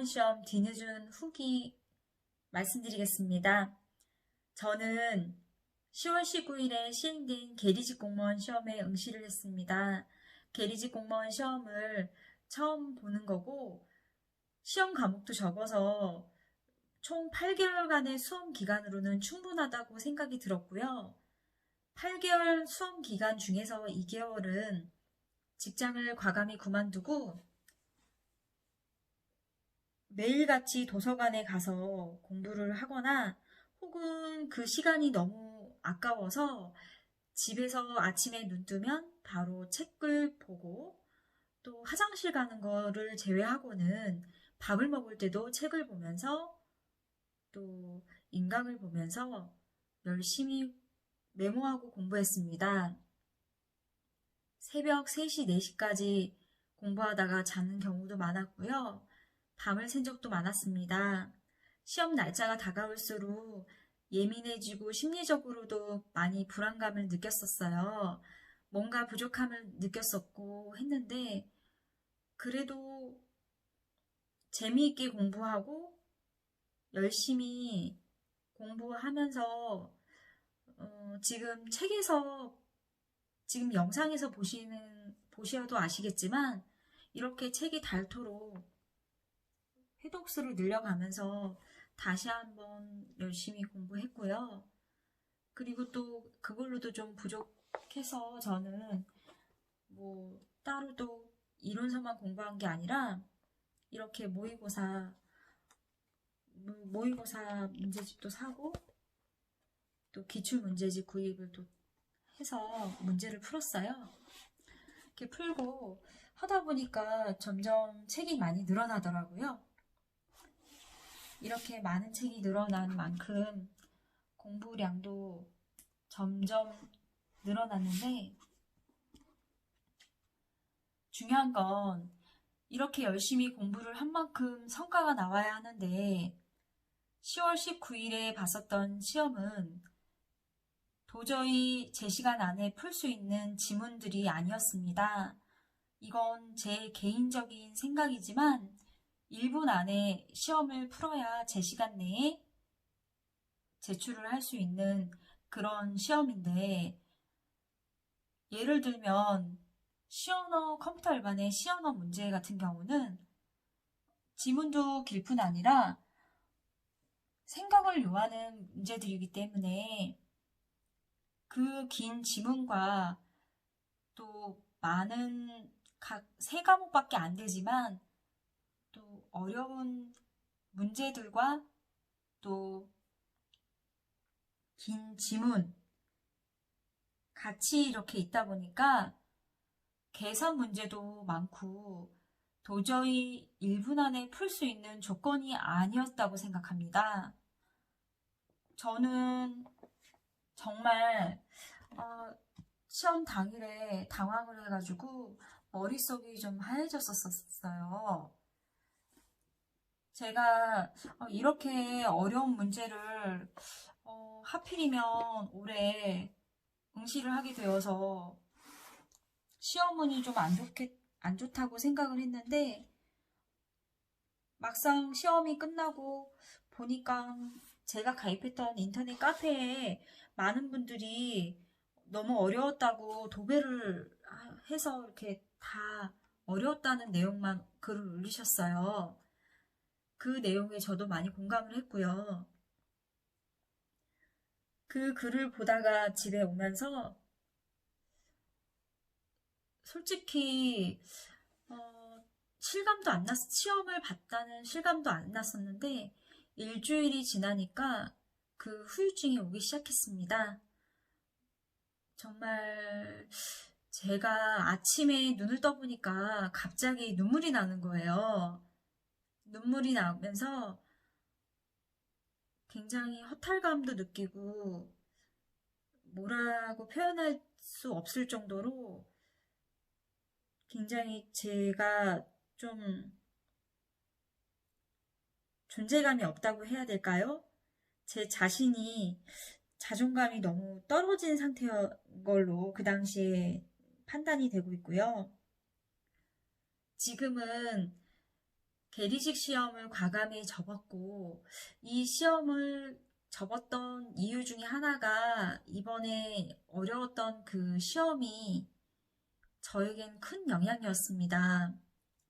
시험 뒤늦은 후기 말씀드리겠습니다. 저는 10월 19일에 시행된 계리직 공무원 시험에 응시를 했습니다. 계리직 공무원 시험을 처음 보는 거고 시험 과목도 적어서 총 8개월간의 수험 기간으로는 충분하다고 생각이 들었고요. 8개월 수험 기간 중에서 2개월은 직장을 과감히 그만두고 매일같이 도서관에 가서 공부를 하거나 혹은 그 시간이 너무 아까워서 집에서 아침에 눈 뜨면 바로 책을 보고 또 화장실 가는 거를 제외하고는 밥을 먹을 때도 책을 보면서 또 인강을 보면서 열심히 메모하고 공부했습니다. 새벽 3시, 4시까지 공부하다가 자는 경우도 많았고요. 밤을 샌 적도 많았습니다. 시험 날짜가 다가올수록 예민해지고 심리적으로도 많이 불안감을 느꼈었어요. 뭔가 부족함을 느꼈었고 했는데 그래도 재미있게 공부하고 열심히 공부하면서 지금 책에서 지금 영상에서 보셔도 아시겠지만 이렇게 책이 닳도록 회독수를 늘려가면서 다시 한번 열심히 공부했고요. 그리고 또 그걸로도 좀 부족해서 저는 뭐 따로 또 이론서만 공부한 게 아니라 이렇게 모의고사 문제집도 사고 또 기출문제집 구입을 또 해서 문제를 풀었어요. 이렇게 풀고 하다 보니까 점점 책이 많이 늘어나더라고요. 이렇게 많은 책이 늘어난 만큼 공부량도 점점 늘어났는데 중요한 건 이렇게 열심히 공부를 한 만큼 성과가 나와야 하는데 10월 19일에 봤었던 시험은 도저히 제 시간 안에 풀 수 있는 지문들이 아니었습니다. 이건 제 개인적인 생각이지만 1분 안에 시험을 풀어야 제 시간 내에 제출을 할 수 있는 그런 시험인데 예를 들면 컴퓨터 일반의 시언어 문제 같은 경우는 지문도 길 뿐 아니라 생각을 요하는 문제들이기 때문에 그 긴 지문과 또 많은 각 세 과목밖에 안 되지만 또 어려운 문제들과 또 긴 지문 같이 이렇게 있다 보니까 계산 문제도 많고 도저히 1분 안에 풀 수 있는 조건이 아니었다고 생각합니다. 저는 정말 시험 당일에 당황을 해가지고 머릿속이 좀 하얘졌었어요. 제가 이렇게 어려운 문제를 하필이면 올해 응시를 하게 되어서 시험운이 좀 안 좋다고 생각을 했는데 막상 시험이 끝나고 보니까 제가 가입했던 인터넷 카페에 많은 분들이 너무 어려웠다고 도배를 해서 이렇게 다 어려웠다는 내용만 글을 올리셨어요. 그 내용에 저도 많이 공감을 했고요. 그 글을 보다가 집에 오면서 솔직히 시험을 봤다는 실감도 안 났었는데 일주일이 지나니까 그 후유증이 오기 시작했습니다. 정말 제가 아침에 눈을 떠보니까 갑자기 눈물이 나는 거예요. 눈물이 나면서 굉장히 허탈감도 느끼고 뭐라고 표현할 수 없을 정도로 굉장히 제가 좀 존재감이 없다고 해야 될까요? 제 자신이 자존감이 너무 떨어진 상태인 걸로 그 당시에 판단이 되고 있고요. 지금은 계리식 시험을 과감히 접었고, 이 시험을 접었던 이유 중에 하나가 이번에 어려웠던 그 시험이 저에겐 큰 영향이었습니다.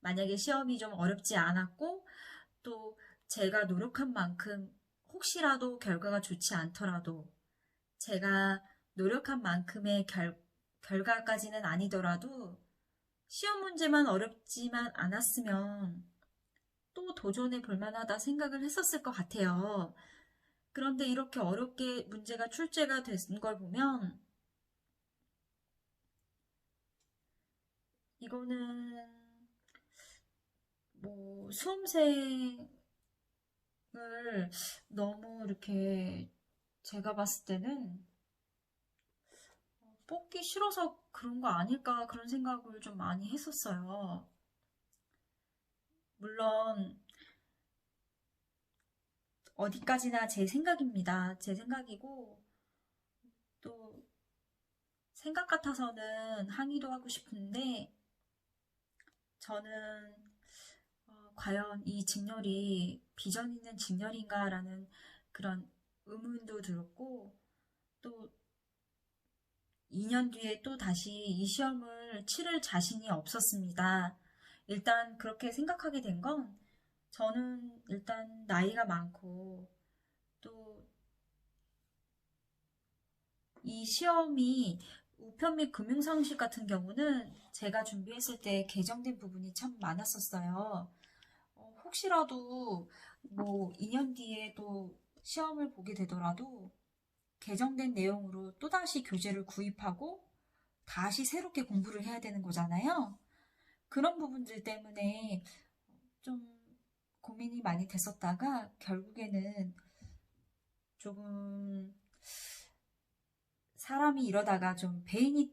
만약에 시험이 좀 어렵지 않았고, 또 제가 노력한 만큼 혹시라도 결과가 좋지 않더라도, 제가 노력한 만큼의 결과까지는 아니더라도 시험 문제만 어렵지만 않았으면 또 도전해 볼 만하다 생각을 했었을 것 같아요. 그런데 이렇게 어렵게 문제가 출제가 된 걸 보면 이거는 뭐 수험생을 너무 이렇게 제가 봤을 때는 뽑기 싫어서 그런 거 아닐까 그런 생각을 좀 많이 했었어요. 물론 어디까지나 제 생각입니다. 제 생각이고 또 생각 같아서는 항의도 하고 싶은데 저는 과연 이 직렬이 비전 있는 직렬인가라는 그런 의문도 들었고 또 2년 뒤에 또 다시 이 시험을 치를 자신이 없었습니다. 일단 그렇게 생각하게 된 건 저는 일단 나이가 많고 또 이 시험이 우편 및 금융상식 같은 경우는 제가 준비했을 때 개정된 부분이 참 많았었어요. 혹시라도 뭐 2년 뒤에 또 시험을 보게 되더라도 개정된 내용으로 또다시 교재를 구입하고 다시 새롭게 공부를 해야 되는 거잖아요. 그런 부분들 때문에 좀 고민이 많이 됐었다가 결국에는 조금 사람이 이러다가 좀 페인이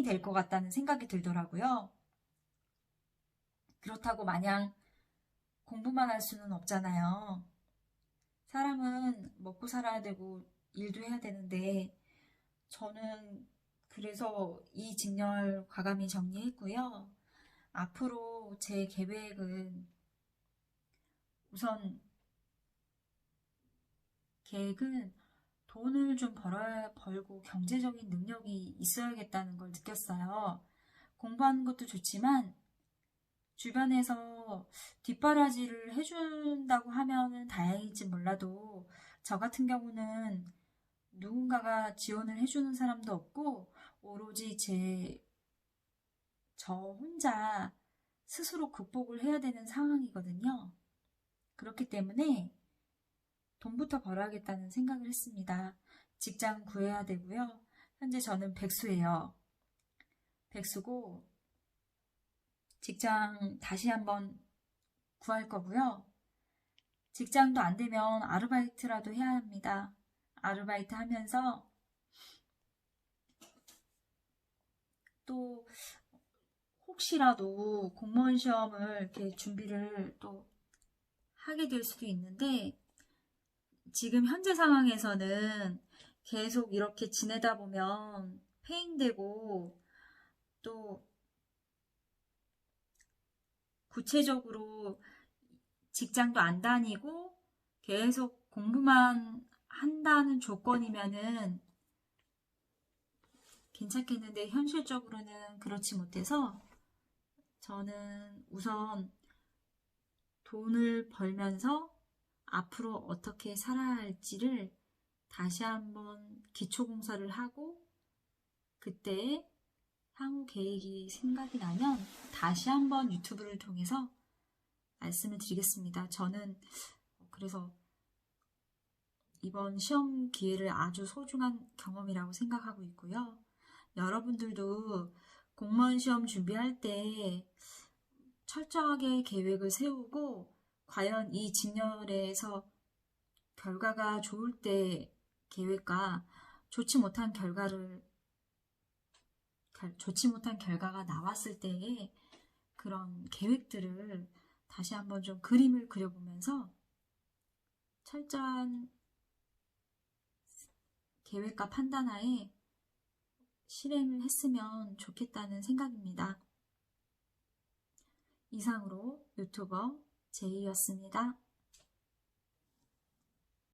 될 것 같다는 생각이 들더라고요. 그렇다고 마냥 공부만 할 수는 없잖아요. 사람은 먹고 살아야 되고 일도 해야 되는데 저는 그래서 이 직렬 과감히 정리했고요. 앞으로 제 계획은 우선 계획은 돈을 좀 벌고 경제적인 능력이 있어야겠다는 걸 느꼈어요. 공부하는 것도 좋지만 주변에서 뒷바라지를 해준다고 하면은 다행일지 몰라도 저 같은 경우는 누군가가 지원을 해주는 사람도 없고 오로지 저 혼자 스스로 극복을 해야 되는 상황이거든요. 그렇기 때문에 돈부터 벌어야겠다는 생각을 했습니다. 직장 구해야 되고요. 현재 저는 백수예요. 백수고 직장 다시 한번 구할 거고요. 직장도 안 되면 아르바이트라도 해야 합니다. 아르바이트 하면서 또 혹시라도 공무원 시험을 이렇게 준비를 또 하게 될 수도 있는데 지금 현재 상황에서는 계속 이렇게 지내다 보면 패인되고 또 구체적으로 직장도 안 다니고 계속 공부만 한다는 조건이면은 괜찮겠는데 현실적으로는 그렇지 못해서 저는 우선 돈을 벌면서 앞으로 어떻게 살아야 할지를 다시 한번 기초공사를 하고 그때 향후 계획이 생각이 나면 다시 한번 유튜브를 통해서 말씀을 드리겠습니다. 저는 그래서 이번 시험 기회를 아주 소중한 경험이라고 생각하고 있고요. 여러분들도 공무원 시험 준비할 때 철저하게 계획을 세우고 과연 이 직렬에서 결과가 좋을 때 계획과 좋지 못한 결과가 나왔을 때의 그런 계획들을 다시 한번 좀 그림을 그려보면서 철저한 계획과 판단하에 실행을 했으면 좋겠다는 생각입니다. 이상으로 유튜버 제이였습니다.